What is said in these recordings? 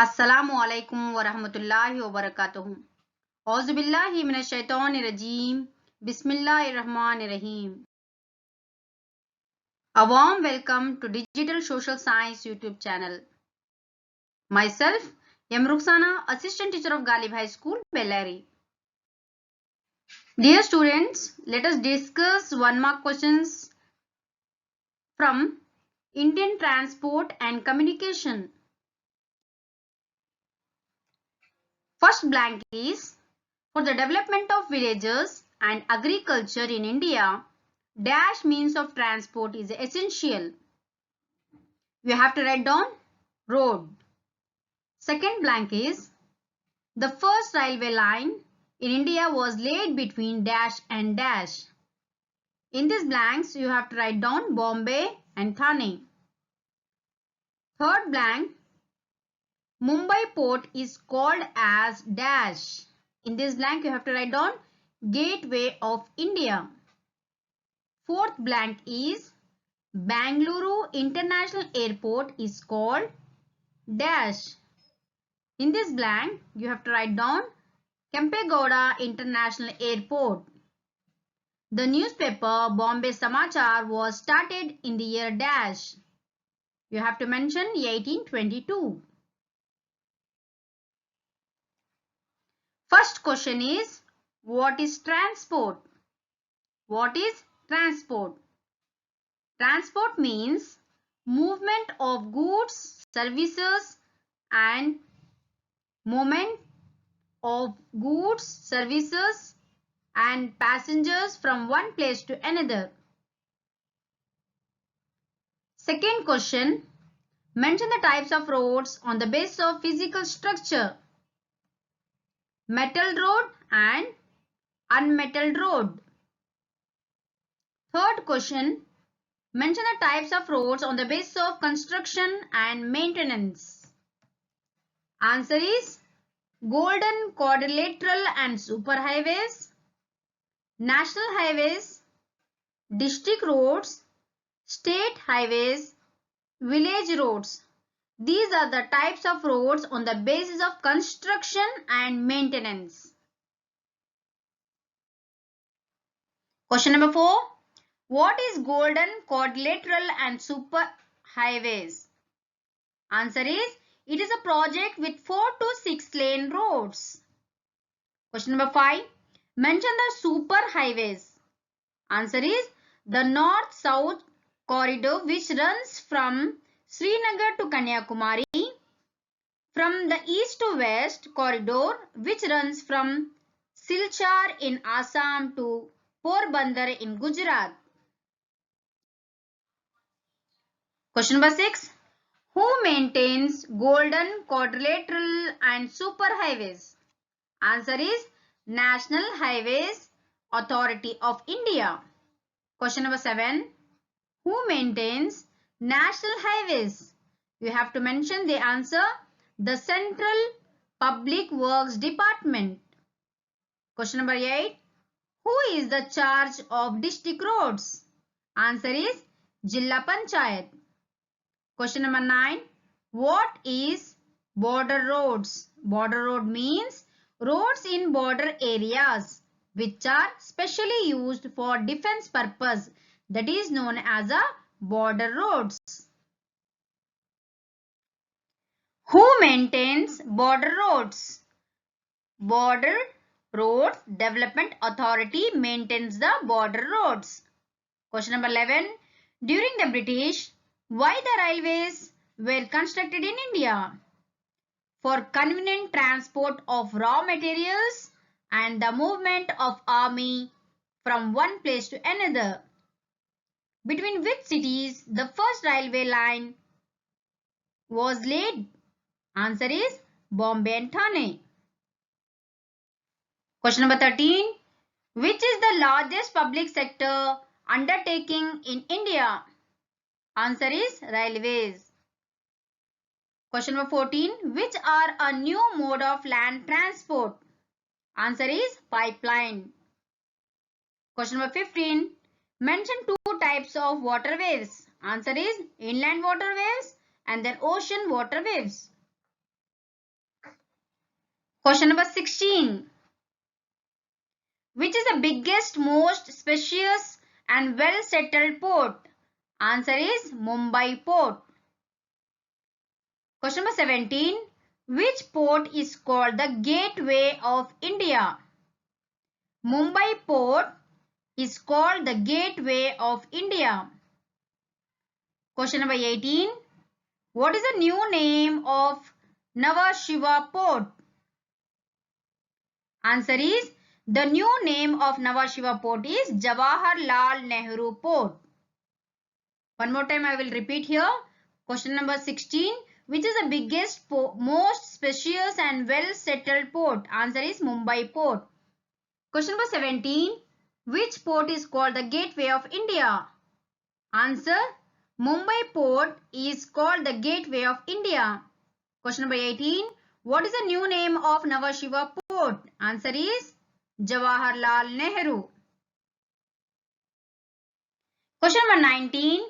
अस्सलामु अलैकुम वरहमतुल्लाहि वबरकातुहू। औज़ु बिल्लाहि मिनश शैतानिर रजीम। बिस्मिल्लाहिर रहमानिर रहीम। A warm welcome to Digital Social Science YouTube channel. Myself, M. Ruxana, Assistant Teacher of Ghalib High School, Bellary. Dear students, let us discuss 1-mark questions from Indian Transport and Communication. First blank is, for the development of villages and agriculture in India, dash means of transport is essential. You have to write down road. Second blank is, the first railway line in India was laid between dash and dash. In these blanks, you have to write down Bombay and Thane. Third blank, Mumbai port is called as dash. In this blank, you have to write down Gateway of India. Fourth blank is, Bangalore International Airport is called dash. In this blank, you have to write down Kempegowda International Airport. The newspaper Bombay Samachar was started in the year dash. You have to mention 1822. First question is, what is transport? What is transport? Transport means movement of goods, services and movement of goods, services and passengers from one place to another. Second question, mention the types of roads on the basis of physical structure. Metal road and unmetalled road. Third question, mention the types of roads on the basis of construction and maintenance. Answer is golden quadrilateral and superhighways, national highways, district roads, state highways, village roads. These are the types of roads on the basis of construction and maintenance. Question number 4. What is golden quadrilateral and superhighways? Answer is, it is a project with 4 to 6 lane roads. Question number 5. Mention the superhighways. Answer is, the north-south corridor which runs from Srinagar to Kanyakumari, from the east to west corridor which runs from Silchar in Assam to Porbandar in Gujarat. Question number 6. Who maintains golden quadrilateral and superhighways? Answer is National Highways Authority of India. Question number 7. Who maintains national highways? You have to mention the answer, the Central Public Works Department. Question number 8. Who is the charge of district roads? Answer is Jilla Panchayat. Question number 9. What is border roads? Border road means roads in border areas which are specially used for defense purpose, that is known as a border roads. Who maintains border roads? Border Roads Development Authority maintains the border roads. Question number 11. During the British, why the railways were constructed in India? For convenient transport of raw materials and the movement of army from one place to another. Between which cities the first railway line was laid? Answer is Bombay and Thane. Question number 13. Which is the largest public sector undertaking in India? Answer is railways. Question number 14. Which are a new mode of land transport? Answer is pipeline. Question number 15. Mention 2 types of waterways. Answer is inland waterways and then ocean waterways. Question number 16. Which is the biggest, most spacious and well settled port? Answer is Mumbai port. Question number 17. Which port is called the Gateway of India? Mumbai port is called the Gateway of India. Question number 18. What is the new name of Nhava Sheva port? Answer is, the new name of Nhava Sheva port is Jawaharlal Nehru port. One more time I will repeat here. Question number 16. Which is the biggest, most spacious and well settled port? Answer is Mumbai port. Question number 17. Which port is called the Gateway of India? Answer, Mumbai port is called the Gateway of India. Question number 18. What is the new name of Nhava Sheva port? Answer is Jawaharlal Nehru. Question number 19.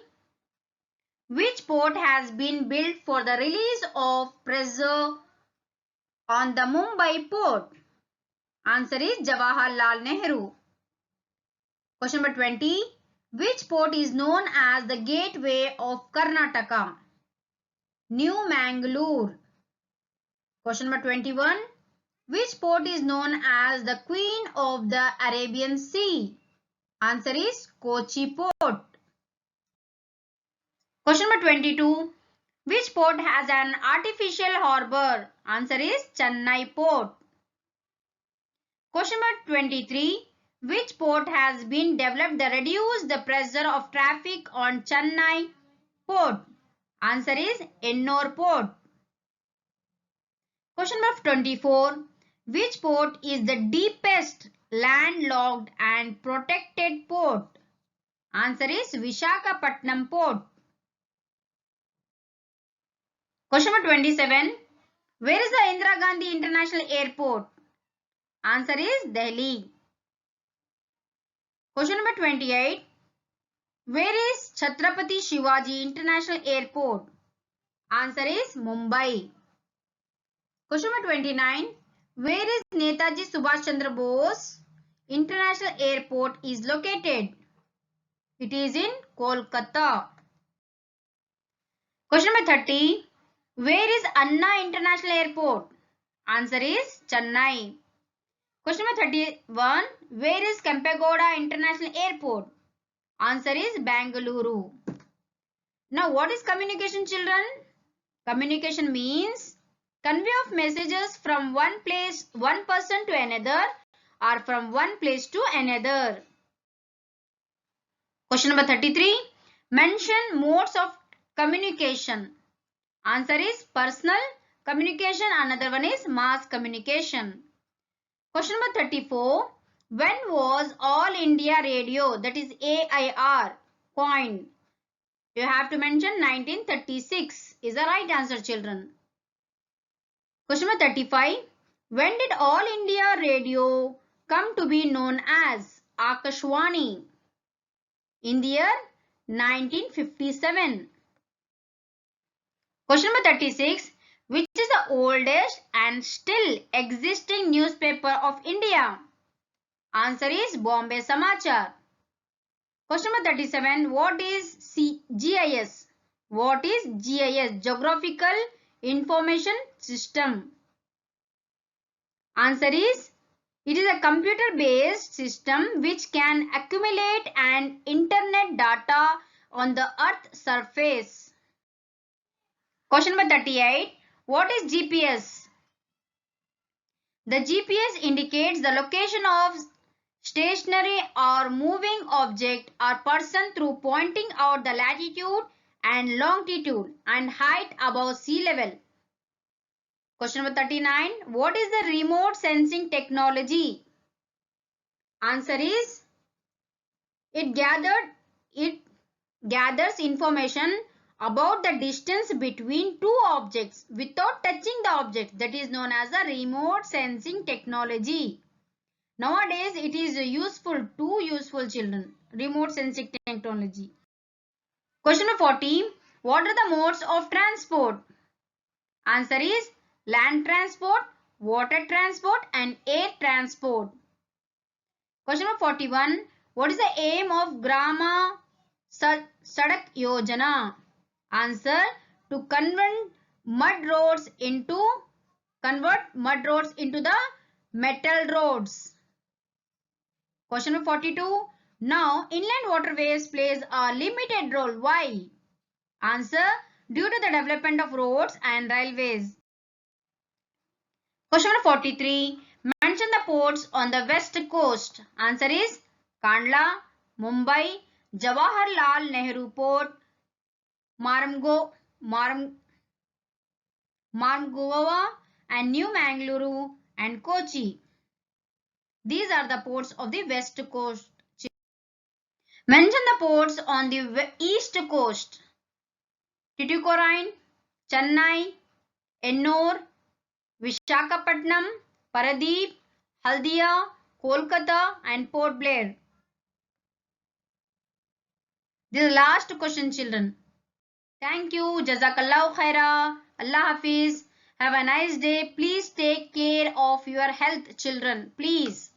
Which port has been built for the release of pressure on the Mumbai port? Answer is Jawaharlal Nehru. Question number 20. Which port is known as the gateway of Karnataka? New Mangalore. Question number 21. Which port is known as the Queen of the Arabian Sea? Answer is Kochi port. Question number 22. Which port has an artificial harbour? Answer is Chennai port. Question number 23. Which port has been developed to reduce the pressure of traffic on Chennai port? Answer is Ennore port. Question number 24. Which port is the deepest landlocked and protected port? Answer is Visakhapatnam port. Question number 27. Where is the Indira Gandhi International Airport? Answer is Delhi. Question number 28. Where is Chhatrapati Shivaji International Airport? Answer is Mumbai. Question number 29. Where is Netaji Subhash Chandra Bose International Airport is located? It is in Kolkata. Question number 30. Where is Anna International Airport? Answer is Chennai. Question number 31. Where is Kempegowda International Airport? Answer is Bangalore. Now what is communication, children? Communication means convey of messages from one person to another or from one place to another. Question number 33. Mention modes of communication. Answer is personal communication. Another one is mass communication. Question number 34. When was All India Radio, that is AIR, coined? You have to mention 1936 is the right answer, children. Question number 35. When did All India Radio come to be known as Akashwani? In the year 1957. Question number 36. Which is the oldest and still existing newspaper of India? Answer is Bombay Samachar. Question number 37. What is GIS? What is GIS? Geographical Information System. Answer is, it is a computer-based system which can accumulate and internet data on the Earth's surface. Question number 38. What is GPS? The GPS indicates the location of stationary or moving object or person through pointing out the latitude and longitude and height above sea level. Question number 39. What is the remote sensing technology? Answer is, it gathers information about the distance between two objects without touching the object. That is known as a remote sensing technology. Nowadays, it is useful, children. Remote sensing technology. Question number 40. What are the modes of transport? Answer is land transport, water transport and air transport. Question number 41. What is the aim of Grama Sadak Yojana? Answer: to convert mud roads into the metal roads. Question number 42. Now, inland waterways plays a limited role. Why? Answer: due to the development of roads and railways. Question number 43. Mention the ports on the west coast. Answer is Kandla, Mumbai, Jawaharlal Nehru Port, Marmgoa and New Mangaluru and Kochi. These are the ports of the west coast. Mention the ports on the east coast. Tuticorin, Chennai, Ennore, Vishakhapatnam, Paradeep, Haldia, Kolkata and Port Blair. This is the last question, children. Thank you. Jazakallahu khaira. Allah Hafiz. Have a nice day. Please take care of your health, children. Please.